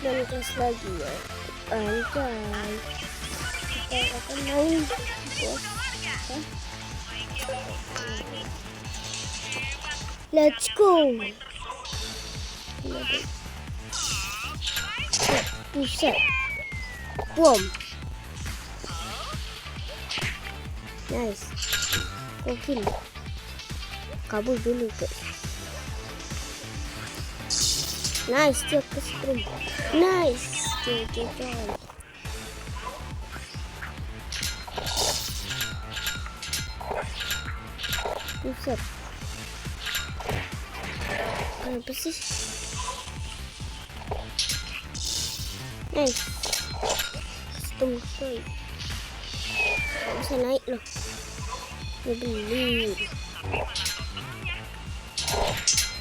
Dan terus lagi ya, anjay, kita akan main bos. Let's go. Buset, bom, nice, oke, kabur dulu guys. Nice, dia ke sprint. Nice, dia. Buset. Apa sih? Nice. Custom coin. Gak bisa naik loh. Ya beli.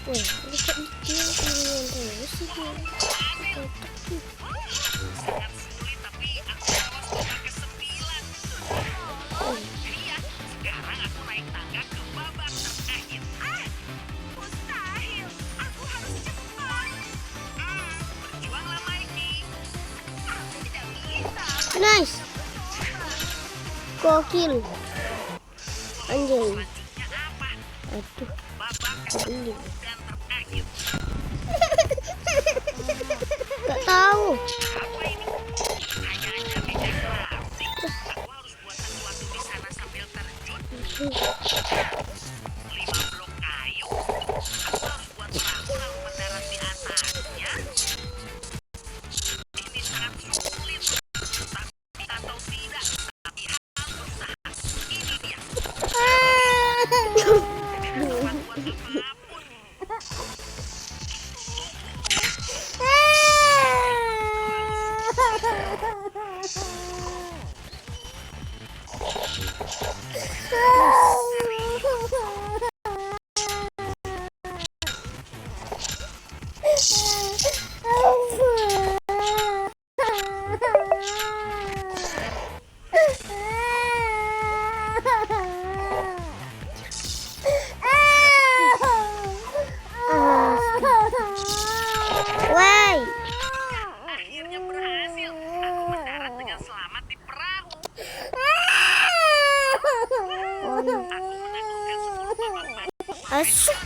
Wah, ini kok dia yang terus sih dia. Sangat sulit tapi aku lolos ke 9. Iya, sekarang aku naik tangga ke babak terakhir. Mustahil. Aku harus cepat. Berjuanglah, Mikey. Aku tidak bisa. Nice. Gokil. Anjay. Selanjutnya apa? Aduh. Babak Beli. dan terakhir. Gak tahu. Apa ini? Hanya ada beda grafik. Aku harus buat sesuatu di sana sambil terjun. 5 blok kayu. Aku harus buat perahu lalu mendarat di atasnya. Ini sangat sulit. Tapi atau tidak, tapi harus usaha. Ini dia. Buat apapun. Why? Akhirnya berhasil. Aku mendarat dengan selamat di perahu. Aku menaklukkan 10 babak Asyik.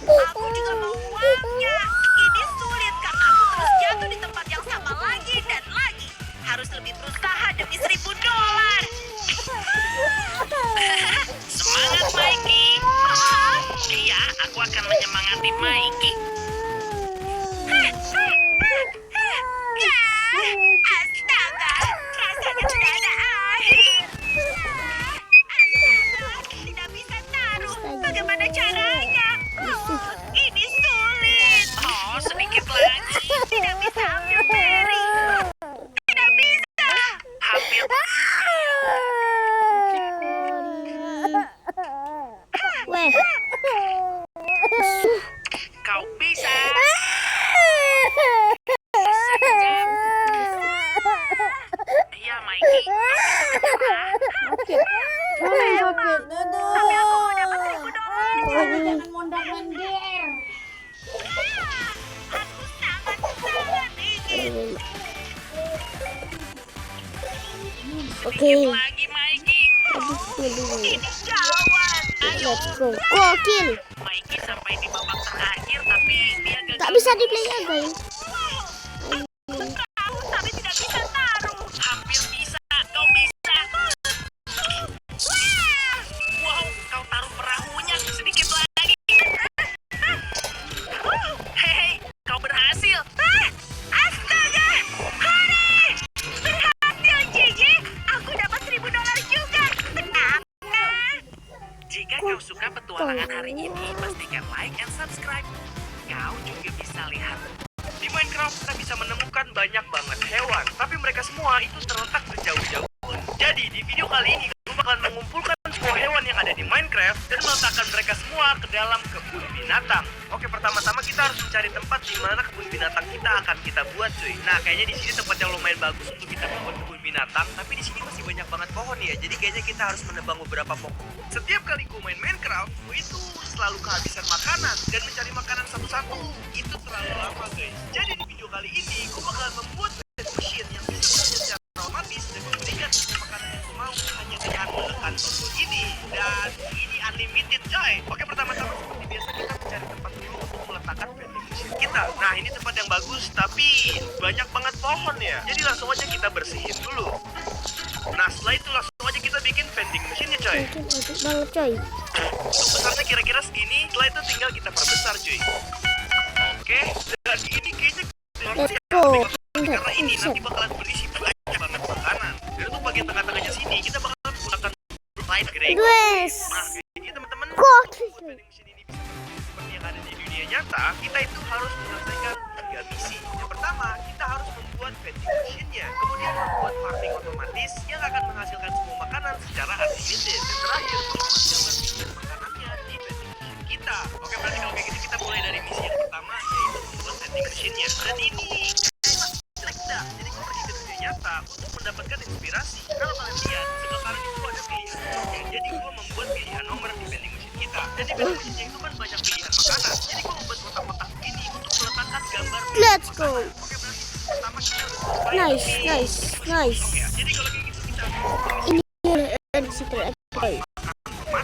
Aku juga mau uangnya. Ini sulit karena aku terus jatuh di tempat yang sama lagi dan lagi. Harus lebih berusaha demi $1.000. Semangat, Mikey. Iya, aku akan menyemangati Mikey. Astaga, rasanya tidak ada air. Astaga, tidak bisa taruh. Bagaimana caranya? Ini sulit. Oh, sedikit lagi. Tidak bisa ambil Mary. Tidak bisa. Hampir. Weh. Kau bisa. Iya, Mikey. Sakit. Tapi aku mau dapat $1.000. Jangan mondar-mandir. Aku sangat ingin. Oke. Lagi, Mikey. Ini gawat. Ayo. Let's go. Gokil. Mikey sampai di babak terakhir, tapi dia gagal. Tak bisa di play ya guys. Tahu, tapi tidak bisa taruh. Hampir bisa. Kau bisa. Wow, kau taruh perahunya sedikit lagi. Hei, kau berhasil. Astaga. Hore. Berhasil, Gigi. Aku dapat $1.000 juga. Tenang. Jika kau suka petualangan hari ini, pastikan like and subscribe. Kau juga bisa lihat. Di Minecraft kita bisa menemukan banyak banget hewan, tapi mereka semua itu terletak berjauh-jauh. Jadi di video kali ini, gue bakalan mengumpulkan semua hewan yang ada di Minecraft dan mereka semua ke dalam kebun binatang. Oke, pertama-tama kita harus mencari tempat di mana kebun binatang kita akan kita buat, cuy. Nah, kayaknya di sini tempat yang lumayan bagus untuk kita membuat kebun binatang, tapi di sini masih banyak banget pohon ya. Jadi kayaknya kita harus menebang beberapa pohon. Setiap kali gue main Minecraft, gue itu selalu kehabisan makanan dan mencari makanan satu-satu itu terlalu lama, guys. Jadi di video kali ini gue bakalan membuat mesin yang bisa bekerja secara otomatis dan memberikan makanan yang gue mau hanya dengan menekan tombol ini. Dan ini unlimited, coy. Oke, pertama-tama seperti biasa kita mencari tempat dulu untuk meletakkan vending machine kita. Nah, ini tempat yang bagus tapi banyak banget pohon ya. Jadi langsung aja kita bersihin dulu. Nah, setelah itu langsung aja kita bikin vending machine-nya, coy. Mungkin banget coy. Untuk besarnya kira-kira segini. Setelah itu tinggal kita perbesar, cuy. Oke, dan ini kayaknya Let's go. karena ini nanti bakalan berisi banyak banget makanan. Dan untuk bagian tengah-tengahnya sini kita bakalan menggunakan light gray. Yes. Nah, jadi teman-teman, Gokil. vending machine ini bisa seperti yang ada di dunia nyata, kita itu harus menyelesaikan 3 misi. Yang pertama, kita harus membuat vending machine-nya. Kemudian membuat farming otomatis yang akan menghasilkan semua makanan secara unlimited. Dan terakhir, memasukkan makanannya di vending machine kita. Oke, berarti kalau kayak gitu kita mulai dari misi yang pertama, yaitu membuat vending machine-nya. Dan ini jelek. Jadi gue pergi ke dunia nyata untuk mendapatkan inspirasi. Kalau kalian lihat, sebelah kanan itu ada pilihan nomor. Jadi gue membuat pilihan nomor di vending machine kita. Dan di vending machine itu kan banyak pilihan makanan. Jadi gue membuat kotak-kotak ini untuk meletakkan gambar. Let's go. Oke, berarti pertama kita harus mulai Nice, dari- nice, nice. Oke, jadi kalau kayak gitu kita Ini ada secret coy.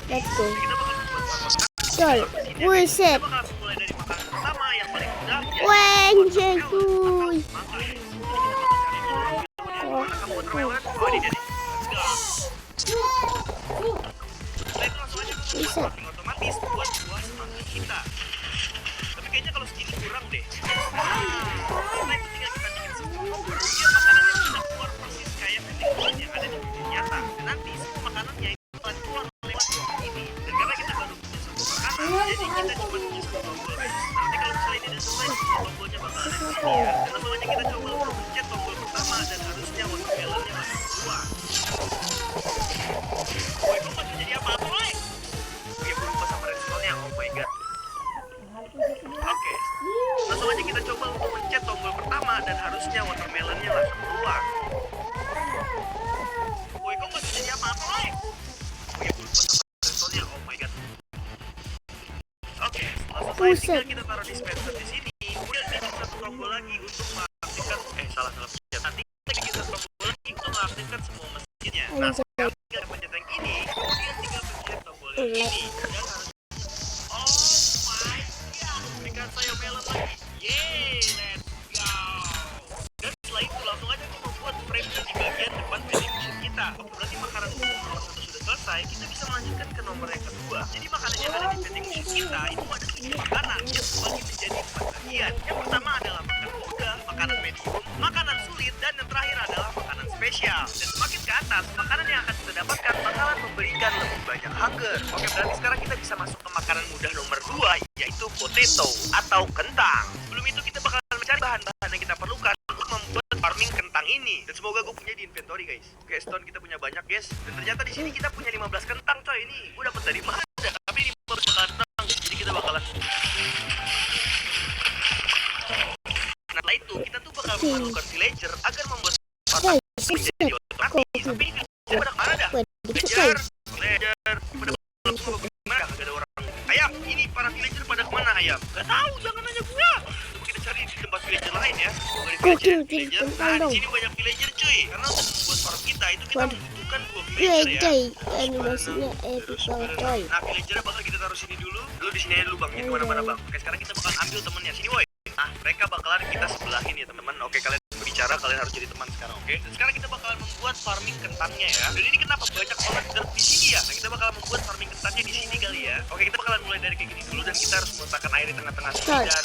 Let's go. kita bakal membuat kotak. Coy. Buset. Kita bakal mulai dari makanan pertama yang paling mudah. Wenjel kuy. Mana kamu watermelon? Oh, ini dia nih. Let's go. Setelah itu langsung aja gue membuat Bisa. farming otomatis buat buah semangka kita. Tapi kayaknya kalau segini kurang deh. Setelah itu tinggal kita bikin semua kompor biar makanannya bisa keluar persis kayak vending machine yang ada di dunia nyata. Dan nanti semua makanannya itu akan keluar lewat tombol ini. Dan karena kita baru punya satu makanan, jadi kita cuma punya satu tombol, guys. Nanti kalau misalnya ini udah selesai, semua tombolnya bakal ada di sini ya. Dan langsung aja kita coba untuk pencet tombol pertama dan harusnya watermelonnya langsung keluar. Woi, kok masih jadi apa-apa, woi? Dia berubah sama responnya, oh my god. Oke, langsung aja kita coba untuk pencet tombol pertama dan harusnya watermelonnya langsung keluar. Woi, kok masih jadi apa-apa, woi? Dia berubah sama responnya, oh my god. Oke, langsung selesai tinggal kita taruh dispenser di sini. Kemudian bikin satu tombol lagi untuk mengaktifkan, salah pencet. Nanti kita bikin satu tombol lagi untuk mengaktifkan semua mesinnya. Nah, sekarang tinggal pencet yang ini, kemudian tinggal pencet tombol yang ini. Dan harus, oh my god, berikan saya melon lagi. Yeay, let's go. Dan setelah itu langsung aja gue membuat frame-nya di bagian depan vending machine kita. Oke, berarti makanan nomor 1 sudah selesai, kita bisa melanjutkan ke nomor yang kedua. Jadi makanan yang ada di vending machine kita itu ada 7 makanan yang terbagi menjadi 4 bagian. Yang pertama adalah makanan mudah, makanan medium, makanan sulit, dan yang terakhir adalah makanan spesial. Dan semakin ke atas, makanan yang akan kita dapatkan bakalan memberikan lebih banyak hunger. Oke, berarti sekarang kita bisa masuk ke makanan mudah nomor 2, yaitu potato atau kentang. Sebelum itu kita bakalan mencari bahan-bahan yang kita perlukan untuk membuat farming kentang ini. Dan semoga gue punya di inventory, guys. Oke, stone kita punya banyak, guys. Dan ternyata di sini kita punya 15 kentang, coy. Ini gue dapat dari mana? Tapi ini 15 kentang, jadi kita bakalan. Nah, setelah itu kita tuh bakal memerlukan villager agar membuat farming menjadi otomatis. Tapi ini villager pada mana dah? Villager, villager, pada mana? Gak ada orang. Ayam, ini para villager pada kemana, ayam? Gak tahu, jangan nanya gua. Coba kita cari di tempat villager lain ya. Gokil, Villager. kentang Nah, dong. di sini banyak villager, cuy. Karena untuk membuat farm kita itu kita Waduh. membutuhkan 2 Coy villager ya. coy. Animasinya epic banget coy. Nah, villager bakal kita taruh sini dulu. Lu di sini aja dulu, Bang. Jangan kemana-mana, Bang. Oke, sekarang kita bakal ambil temennya. Sini, woi. Nah, mereka bakalan kita sebelahin ya, teman-teman. Oke, kalian berbicara, kalian harus jadi teman sekarang, oke? Dan sekarang kita bakalan membuat farming kentangnya ya. Dan ini kenapa banyak banget dirt di sini ya? Nah, kita bakalan membuat farming kentangnya di sini kali ya. Oke, kita bakalan mulai dari kayak gini dulu dan kita harus meletakkan air di tengah-tengah sini Coy. dan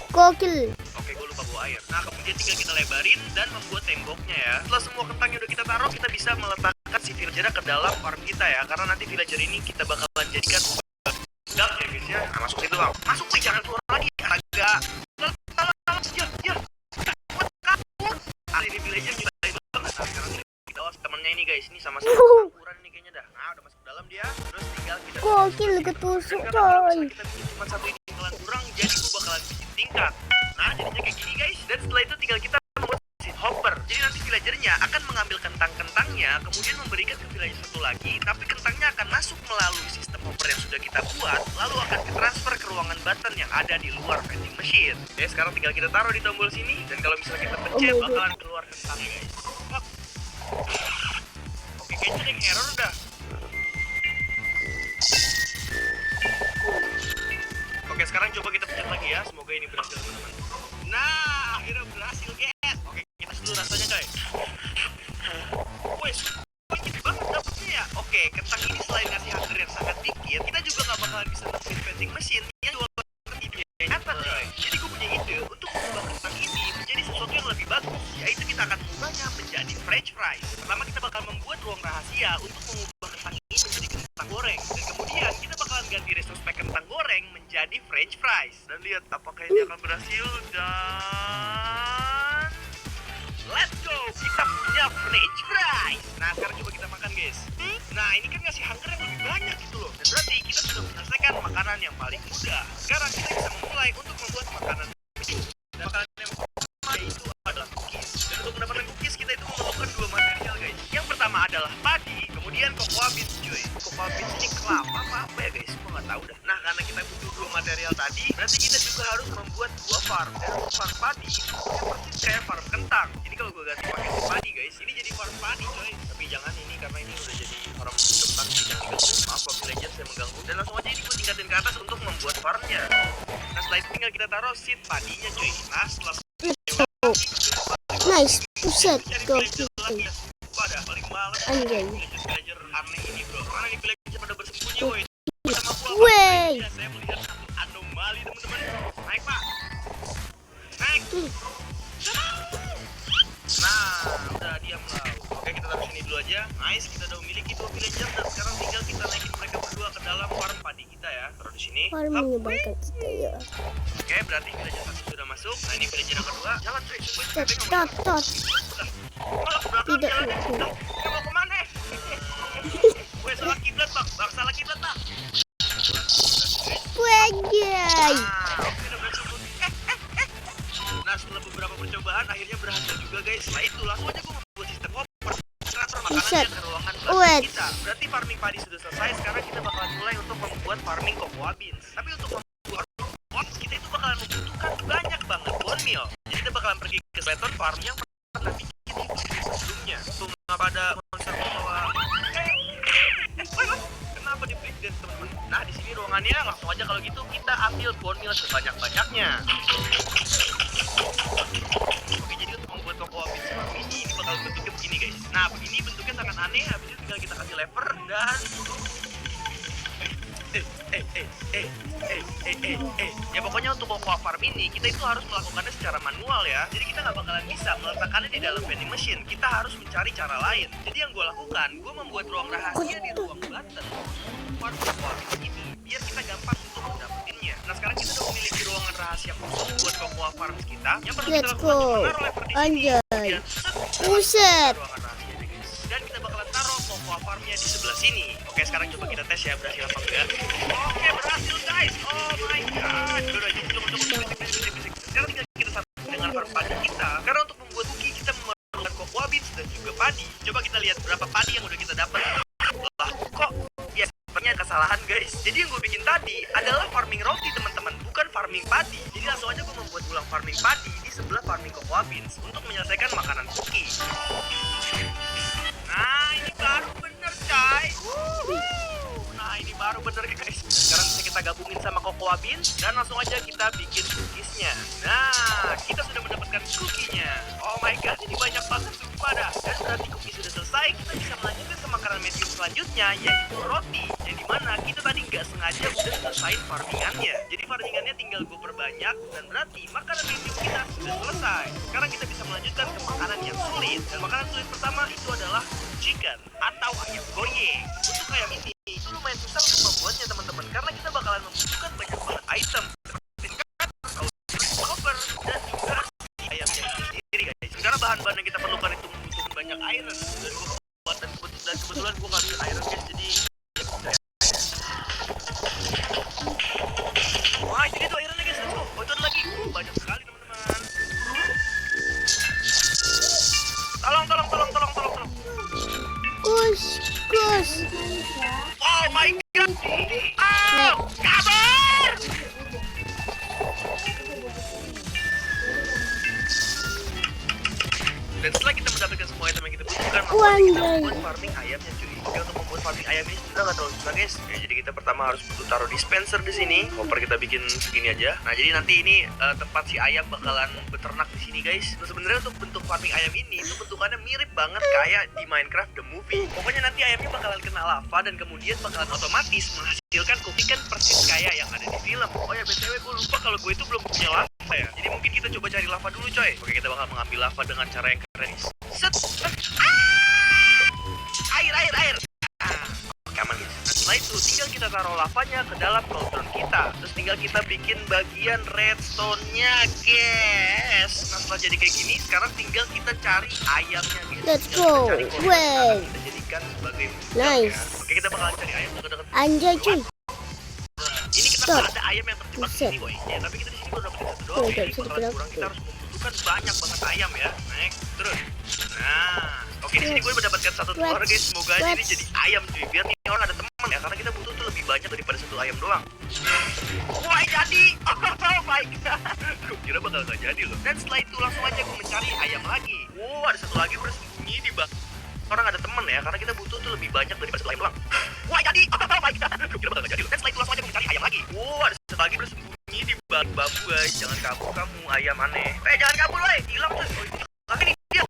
Gokil. oke, gue lupa bawa air. Nah, kemudian tinggal kita lebarin dan membuat temboknya ya. Setelah semua kentangnya udah kita taruh, kita bisa meletakkan si villager ke dalam farm kita ya. Karena nanti villager ini kita bakalan jadikan duck ya guys ya. Nah, masuk situ, Bang. Masuk, wih, jangan keluar lagi. Agak. Ya. Ini villager kita itu banget. Nah, sekarang kita awas temennya ini guys, ini sama-sama ukuran ini kayaknya dah. Nah udah masuk dalam dia, terus tinggal kita Gokil ketusuk dan kalau coy. misalnya kita bikin cuma satu ini bakalan kurang, jadi gue bakalan bikin tingkat. Nah jadinya kayak gini guys, dan setelah itu tinggal kita membuat seed hopper. Jadi nanti villagernya akan mengambil kentang-kentangnya, kemudian memberikan ke villager satu lagi, tapi kentangnya akan masuk melalui sistem hopper yang sudah kita buat, lalu akan ditransfer ke ruangan button yang ada di luar vending machine. Oke, sekarang tinggal kita taruh di tombol sini, dan kalau misalnya kita pencet Oh my bakalan keluar kentangnya guys. Hop. Oke, kayaknya ada yang error dah. Oke, sekarang coba kita pencet lagi ya. Semoga ini berhasil teman-teman. Nah, akhirnya berhasil guys. Oke, kita dulu rasanya coy. Wes, dikit banget dapetnya ya. Oke, kentang ini selain ngasih hunger yang sangat dikit, kita juga gak bakalan bisa nemuin vending machine yang jual ide nyata coy. Jadi gue punya ide untuk mengubah kentang ini menjadi sesuatu yang lebih bagus, yaitu kita akan mengubahnya menjadi french fries. Pertama kita bakal membuat ruang rahasia untuk mengubah kentang ini menjadi kentang goreng, dan kemudian kita bakalan ganti retrospek kentang goreng menjadi french fries. Dan lihat apakah ini akan berhasil, dan let's go, kita punya french fries. Nah sekarang coba kita makan guys. Nah ini kan ngasih hunger yang lebih banyak gitu loh, dan berarti kita sudah menyelesaikan makanan yang paling mudah. Sekarang kita bisa memulai untuk membuat makanan ini. Dan makanan yang pertama yaitu adalah cookies. Dan untuk mendapatkan cookies kita itu memerlukan dua material guys. Yang pertama adalah padi, kemudian cocoa beans cuy. Cocoa beans ini kelapa apa ya guys, gue nggak tahu dah. Nah karena kita butuh dua material tadi, berarti kita juga harus membuat dua farm. Dan untuk farm padi yang persis kayak farm kentang. Jadi kalau gue ganti pakai padi guys, ini jadi farm padi coy. Tapi jangan ini, karena ini udah jadi farm kentang, jangan diganggu. Maaf kalau villager saya mengganggu. Dan langsung aja ini gue tingkatin ke atas untuk membuat farmnya. Nah setelah itu tinggal kita taruh seed padinya cuy. Nah setelah Nice, buset, cari gokil. villager lagi ya. Pada paling males Anjay. villager aneh ini bro. Mana nih villager pada bersembunyi woi. Sama gua Wey. ya, saya melihat satu anomali teman-teman. Naik pak, naik. Nah udah diam lah. Oke kita taruh sini dulu aja. Nice, kita udah memiliki dua villager, dan sekarang tinggal kita naikin mereka berdua ke dalam farm padi kita ya. Taruh di sini. Farm Hop. menyebalkan kita ya. Oke berarti villager satu sudah masuk. Nah ini villager yang kedua. Jalan cuy, Tot, tot, tot. malah ke belakang Tidak, jalan. tidak. Dia mau kemana? Weh salah kiblat bang, salah kiblat bang. Wajay. Oke udah berhasil. Nah setelah beberapa percobaan akhirnya berhasil juga guys. Setelah itu langsung aja gue membuat sistem hopper, transfer makanannya ke ruangan Wait. kita. Berarti farming padi sudah selesai. Sekarang kita bakalan mulai untuk membuat farming cocoa beans. Tapi untuk membuat cocoa beans kita itu bakalan membutuhkan banyak banget bone meal. Jadi kita bakalan pergi ke Sweaton Farm yang pernah bikin ini sebelumnya. Tuh ngapa ada monster bahwa kenapa di breakdown teman-teman? Nah di sini ruangannya, langsung aja kalau gitu kita ambil bone meal sebanyak-banyaknya. Oke jadi untuk membuat cocoa beans farm ini bakal bentuknya begini guys. Nah begini bentuknya sangat aneh. Habis itu tinggal kita kasih lever dan ya pokoknya untuk cocoa farm ini kita itu harus melakukannya secara manual ya. Jadi kita nggak bakalan bisa meletakkannya di dalam vending machine. Kita harus mencari cara lain. Jadi yang gue lakukan, gue membuat ruang rahasia di ruang button farm cocoa beans ini biar kita gampang untuk mendapetinnya. Nah sekarang kita udah memiliki ruangan rahasia khusus buat cocoa farms kita. Yang perlu kita Let's lakukan go. cuma naruh lever di sini. Anjay. Kemudian Buset. ruangan rahasianya guys. Dan kita bakalan taruh cocoa farmnya di sebelah sini. Oke sekarang coba kita tes ya berhasil apa enggak. Oke berhasil guys. Oh my god. Udah cukup. Sekarang tinggal kita satu dengan farm padi kita. Karena untuk membuat cookie kita memerlukan cocoa beans dan juga padi. Coba kita lihat berapa padi yang udah kita dapat. Lah kok ya sepertinya kesalahan guys. Jadi yang gue bikin tadi adalah farming roti teman-teman, bukan farming padi. Jadi langsung aja gue membuat ulang farming padi di sebelah farming cocoa beans untuk menyelesaikan makanan cookie. Nah ini baru bener guys. Nah ini baru bener guys. Sekarang bisa kita gabungin sama cocoa beans dan langsung aja kita bikin cookiesnya. Nah kita sudah mendapatkan cookiesnya. Oh my god ini banyak banget sumpah dah. Dan berarti cookies sudah selesai. Kita bisa melanjutkan ke makanan medium selanjutnya yaitu roti. Yang dimana kita tadi nggak sengaja udah selesai farmingannya. Jadi farmingannya tinggal gue perbanyak dan berarti makanan medium kita sudah selesai. Sekarang kita bisa melanjutkan ke makanan yang sulit. Dan makanan sulit pertama itu adalah chicken atau ayam goyeng. Untuk ayam ini itu lumayan susah untuk membuatnya teman-teman, karena kita bakalan membutuhkan banyak banget item seperti cover dan juga ayamnya itu sendiri guys. Karena bahan-bahan yang kita perlukan itu membutuhkan banyak iron dan dan kebetulan gue gak bisa iron guys, jadi wah ini tuh ironnya guys, let's go. Oh itu ada lagi, banyak sekali teman-teman. Tolong. Kus. Oh my god. Oh, kabur. Dan setelah kita mendapatkan semua item yang kita butuhkan, maka kita membuat farming ayamnya cuy. Oke, untuk membuat farming ayam ini sebenarnya nggak terlalu susah guys. Ya, jadi kita pertama harus butuh taruh dispenser di sini. Hopper kita bikin segini aja. Nah jadi nanti ini tempat si ayam bakalan beternak di sini guys. Nah, sebenarnya untuk bentuk farming ayam ini itu bentukannya mirip banget kayak di Minecraft The Movie. Pokoknya nanti ayamnya bakalan kena lava dan kemudian bakalan otomatis menghasilkan cookie persis kayak yang ada di film. Oh ya btw gue lupa kalau gue itu belum punya lava ya. Jadi mungkin kita coba cari lava dulu coy. Oke kita bakal mengambil lava dengan cara yang keren. Set. Air. Oke aman guys. Nah setelah itu tinggal kita taruh lavanya ke dalam cauldron kita. Terus tinggal kita bikin bagian redstone-nya guys. Nah setelah jadi kayak gini, sekarang tinggal kita cari ayamnya guys. Let's go. Wait. Kita jadikan sebagai Nice. ya. Oke kita bakalan cari ayam dekat-dekat. Anjay cuy. Ini kita ada ayam yang terjebak di sini boy. Ya tapi kita di sini baru dapetin satu doang. Oh, Jadi bisa bakalan dibilang kurang. gitu. Kita harus membutuhkan banyak banget ayam ya. Naik terus. Nah, oke di sini gue mendapatkan satu telur guys. Semoga aja ini jadi ayam cuy. Biar nih orang ada teman ya. Karena kita butuh tuh lebih banyak daripada satu ayam doang. Wah jadi. Oh my god. Gue kira bakal gak jadi loh. Dan setelah itu langsung aja gue mencari ayam lagi. Wow ada satu lagi bersembunyi di bawah. Orang ada temen ya, karena kita butuh tuh lebih banyak daripada satu ayam doang. Wah jadi, oh my god, gue kira bakal gak jadi loh. Dan setelah itu langsung aja gue mencari ayam lagi. Wow ada satu lagi bersembunyi di balik bambu guys. Jangan kabur kamu ayam aneh. Jangan kabur woy, hilang tuh. Oh itu, tapi ini dia.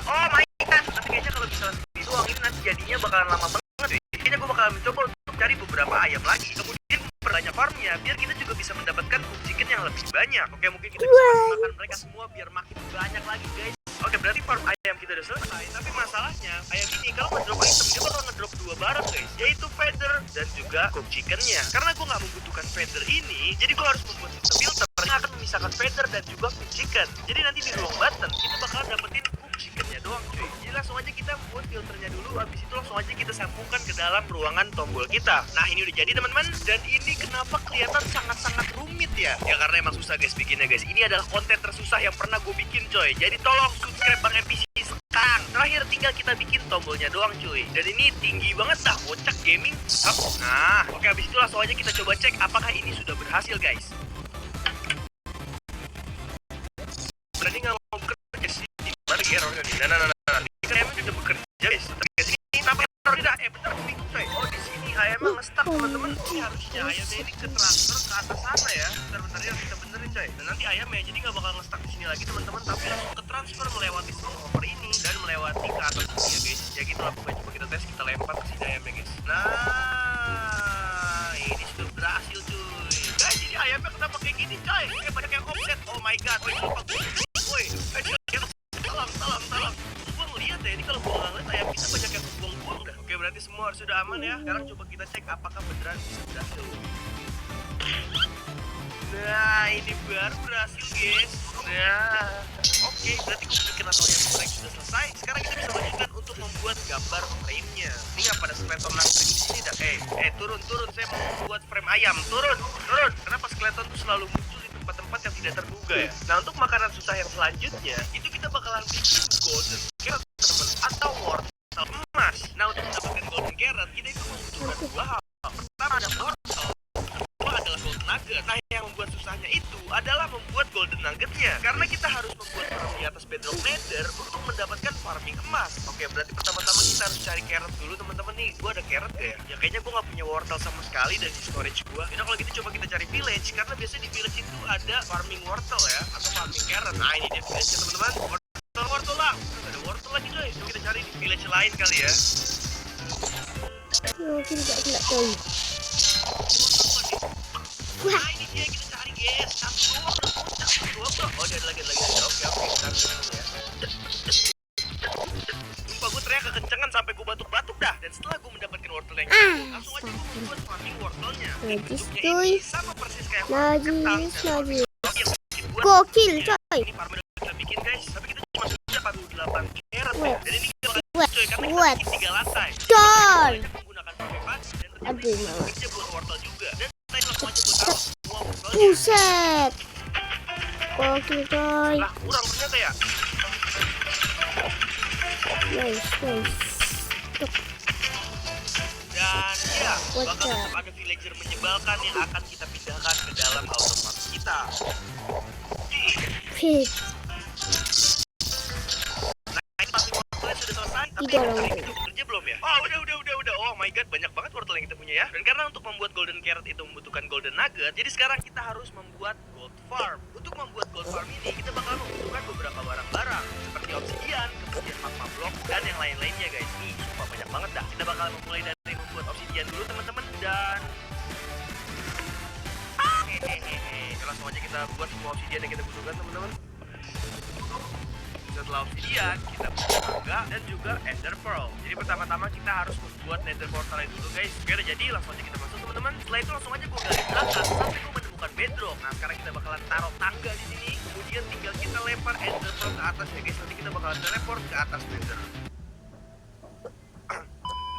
Oh my god, tapi kayaknya kalau misalnya seperti doang ini nanti jadinya bakalan lama banget. Kayaknya gue bakalan mencoba untuk cari beberapa ayam lagi. Kemudian perbanyak farmnya, biar kita juga bisa mendapatkan chicken yang lebih banyak. Oke mungkin kita bisa makan mereka semua biar makin banyak lagi guys. Oke berarti farm ayam kita udah selesai. Tapi masalahnya ayam ini kalau ngedrop item dia bakal ngedrop dua barang guys, yaitu feather dan juga cook chickennya. Karena gue nggak membutuhkan feather ini, jadi gue harus membuat sistem filter yang akan memisahkan feather dan juga cook chicken. Jadi nanti di ruang button kita bakal dapetin cook chickennya doang cuy. Jadi langsung aja kita buat filternya dulu, habis itu langsung aja kita sambungkan ke dalam ruangan tombol kita. Nah ini udah jadi teman-teman. Dan ini kenapa kelihatan sangat-sangat rumit ya? Ya karena emang susah guys bikinnya guys. Ini adalah konten tersusah yang pernah gue bikin coy. Jadi tolong subscribe Bang NPC sekarang. Terakhir tinggal kita bikin tombolnya doang cuy. Dan ini tinggi banget dah, Kocak Gaming. Nah, oke habis itu langsung aja kita coba cek apakah ini sudah berhasil guys. Berarti nggak mau bekerja sih? Mana errornya nih? Nah. Ini kan emang udah bekerja guys. Tapi di sini kenapa error tidak? Bentar aku bingung coy. Oh di sini ayamnya nge-stuck teman-teman. Ini harusnya ayamnya ini ke transfer ke atas sana ya. Bentar ya kita benerin coy. Dan nanti ayamnya jadi nggak bakal nge-stuck di sini lagi teman-teman, tapi langsung ke transfer melewati semua hopper ini dan melewati ke atas sini ya guys. Ya gitu lah pokoknya, coba kita tes, kita lempar ke sini ayamnya guys. Nah ini sudah berhasil cuy. Guys ini ayamnya kenapa kayak gini coy? Banyak yang offset. Oh my god. Oh ini lupa gue. Woi salam. Gue ngeliat ya ini kalau gue nggak ngeliat ayam kita banyak yang buang-buang dah. Oke berarti semua sudah aman ya. Sekarang coba kita cek apakah beneran bisa berhasil. Nah ini baru berhasil guys. Nah oke berarti gue bikin atau yang goreng sudah selesai. Sekarang kita bisa lanjutkan untuk membuat gambar frame-nya. Ini nggak pada skeleton nangkring di sini dah. Turun saya mau membuat frame ayam. Turun. Kenapa skeleton tuh selalu muncul di tempat-tempat yang tidak terduga ya? Nah untuk makanan susah yang selanjutnya itu kita bakalan bikin golden carrot teman atau wortel emas. Nah untuk mendapatkan golden carrot kita itu membutuhkan dua hal. Pertama ada wortel, kedua adalah golden nugget. Nah yang membuat susahnya itu adalah membuat golden nuggetnya, karena kita harus membuat farm di atas bedrock nether untuk mendapatkan farming emas. Oke berarti pertama-tama kita harus cari carrot dulu teman-teman nih. Gua ada carrot gak ya? Ya kayaknya gua nggak punya wortel sama sekali dari storage gua. Jadi kalau gitu coba kita cari village, karena biasanya di village itu ada farming wortel ya atau farming carrot. Nah ini dia village teman-teman. Wortel lah. Ada wortel lagi coy. Coba kita cari di village lain kali ya. Mungkin tidak tahu. Nah ini dia kita cari guys. Satu dua. Oh dia ada lagi. Oke kita ambil ya. Sumpah gue teriak kekencangan sampai gue batuk-batuk dah. Dan setelah gue mendapatkan wortel yang langsung aja gue membuat farming wortelnya. Najis Bentuknya cuy. ini sama persis kayak farming kentang. Najis. Gokil coy. Ini farm udah kita bikin guys. Tapi kita cuma punya 48 carrot ya. Dan ini kita coy karena kita Wet. bikin 3 lantai. Coy. Banyak menggunakan pakai pagi dan ternyata Aduh, bisa malah. kerja buat wortel juga. Dan kita langsung aja buat taruh semua wortelnya. Buset. Oke coy. Lah kurang ternyata ya. Nice. Tuh. Dan ya, bakal What's up? tetap ada villager menyebalkan yang akan kita pindahkan ke dalam automat kita. Hit. Nah, ini pasti wortelnya sudah selesai. Tapi Tidak yang dong. kali itu bekerja belum ya? Oh, udah. Oh my god, banyak banget wortel yang kita punya ya. Dan karena untuk membuat golden carrot itu membutuhkan golden nugget, jadi sekarang kita harus membuat gold farm. Untuk membuat gold farm ini, kita bakal membutuhkan beberapa barang-barang seperti obsidian, kemudian magma block, dan yang lain-lainnya guys. Nih, sumpah banyak banget dah. Kita bakal memulai dari membuat obsidian dulu teman-teman, dan langsung aja kita buat semua obsidian yang kita butuhkan teman-teman. Setelah obsidian, kita butuh naga dan juga ender pearl. Jadi pertama-tama kita harus membuat nether portal dulu guys. Oke udah jadi, langsung aja kita masuk teman-teman. Setelah itu langsung aja gue gali belakang sampai gue menemukan bedrock. Nah sekarang kita bakalan taruh tangga di sini. Kemudian tinggal kita lempar ender pearl ke atas ya guys. Nanti kita bakalan teleport ke atas nether.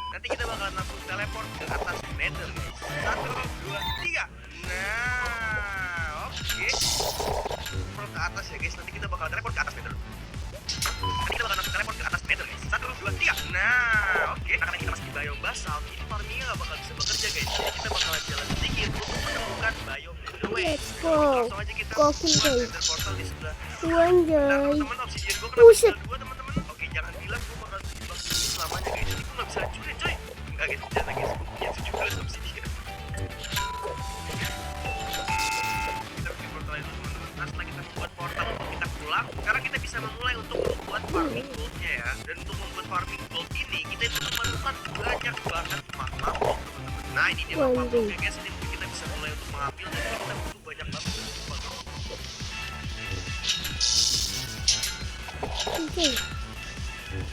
Nanti kita bakalan langsung teleport ke atas nether guys. 1, 2, 3. Nah, oke. Pearl ke atas ya guys. Nanti kita bakalan teleport ke atas nether. Nanti kita bakal langsung teleport ke atas nether guys. 1, 2, 3. Nah, oke. Karena kita masih di biome basal, ini farmingnya gak bakal bisa bekerja guys. Jadi kita bakalan jalan sedikit untuk menemukan biome netherway. Let's go. Langsung aja kita Go, buat guys. nether portal di sebelah. Nah, Anjay. teman-teman, obsidian gue kena Buset. tinggal 2 teman-teman. Oke, jangan bilang gue bakal terjebak di sini selamanya guys. Jadi gue gak bisa hancurin coy. Enggak guys, jangan guys. Gue punya 17 obsidian. Kita bikin portal itu teman-teman. Nah, setelah kita membuat portal untuk kita pulang, sekarang kita bisa memulai untuk membuat farming goldnya ya. Dan untuk membuat farming gold ini, kita itu memerlukan banyak banget magma block teman-teman. Nah ini dia magma blocknya guys. Ini mungkin kita bisa mulai untuk mengambil. Dan kita butuh banyak banget magma block. Oke.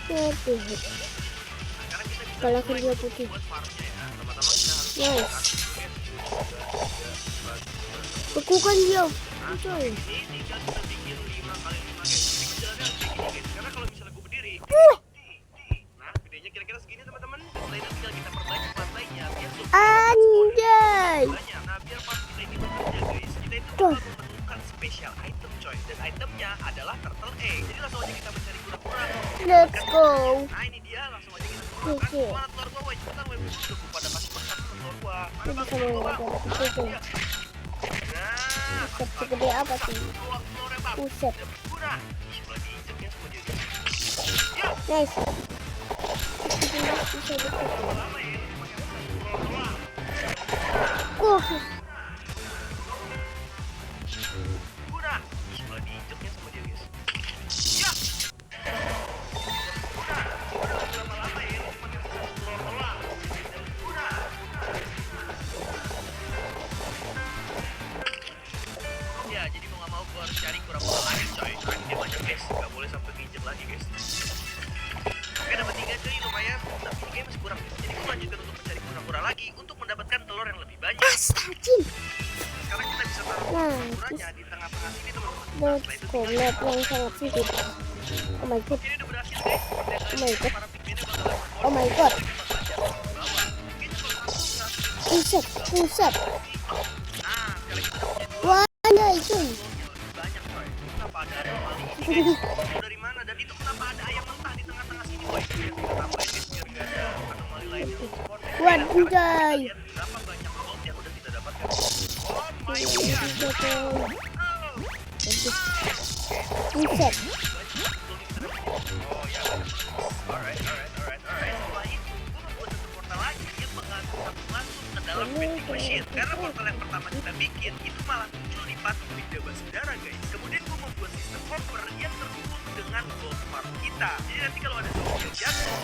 Waduh. Sekarang kita bisa Kalau mulai kerja untuk putih. membuat farmnya ya. Pertama-tama kita harus Nice. Bekukan dia. Nah, Coy. ini tinggal kita bikin 5 kali 5 guys. Jadi jalannya harus kayak gini guys. Karena kalau misalnya gue berdiri, nah gedenya kira-kira segini teman-teman. Dan setelah itu tinggal kita perbanyak lantainya biar Anjay. banyak. Nah biar pas kita ini bekerja guys, kita itu bakal menemukan special item coy. Dan itemnya adalah turtle egg. Jadi langsung aja kita mencari kura-kura. Let's go. Nah ini dia, langsung aja kita keluarkan. Oke. Mana telur gua, woi cepetan woi. Udah gua pada kasih makan telur gua. Mana Ini bang bisa telur gua bang? menggunakan Nah itu. dia. Nah, Segede apa sih? telurnya bang. Buset. Udah berguna. Ih, malah diinjeknya sama dia guys. Ya, Nice. Bisa dekat. lama ya. Oke. Berguna. Ih, malah diinjeknya sama dia guys. Ya. Berguna lama ya. Cuma yang bisa telur doang. Berguna. Ya, jadi mau gak mau gue harus cari kura-kura lain coy. Nah, ini dia banyak guys, gak boleh sampai keinjek lagi guys. Oke, dapat 3 coy, lumayan. Tapi ini kayaknya masih kurang. Jadi gue lanjutkan untuk mencari kura-kura lagi untuk mendapatkan telur yang lebih banyak. Astagfirullah. Sekarang kita bisa taruh Nah, kura-kuranya di tengah-tengah sini teman-teman. Nah, Let's setelah itu go. tinggal Map yang sangat sempit. Oh my god. ini udah berhasil guys. Oh my god. Para pigmennya bakalan Oh my god. bakalan jatuh ke bawah. Mungkin kalau langsung nggak Buset. Buset. nah, sekarang kita dapat Wah, anjay cuy. yang lebih banyak coy. Kenapa ada anomali ini guys? Tahu dari mana? Dan itu kenapa ada ayam mentah di tengah-tengah sini boy? Kita tambahin guys biar gak ada anomali lain yang support. Anjay. Lihat berapa banyak gold yang udah kita dapatkan. Oh my god. Buset. Oh. Buset. Oh ya, alright. Setelah itu, gue membuat satu portal lagi yang bakal bisa masuk ke dalam vending machine. Karena portal yang pertama kita bikin itu malah muncul di patung Big Daba Saudara guys. Kemudian gue membuat sistem hopper yang terhubung dengan gold farm kita. Jadi nanti kalau ada zombie yang jatuh,